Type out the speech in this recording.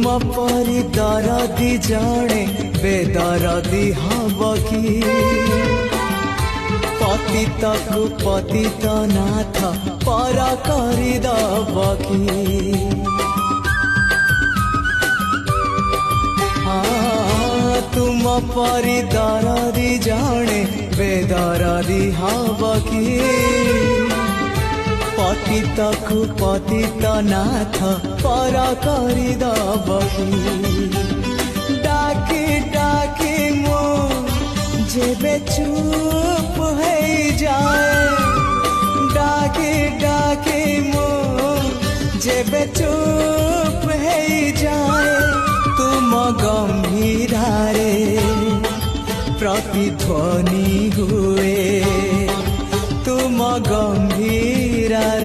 परी दरदी जणे बेदरदी हब कि पतित को पतित नाथ पर करदब कि तुम परी दरदी जणे बेदरदी हब कि पतित को पतित नाथ पर करदब कि डाकी डाकी मो जेबे चुप है जाए डाकी डाकी मो जेबे चुप है जाए तुम गंभीरारे प्रतिध्वनि हुए तुम गंभीरा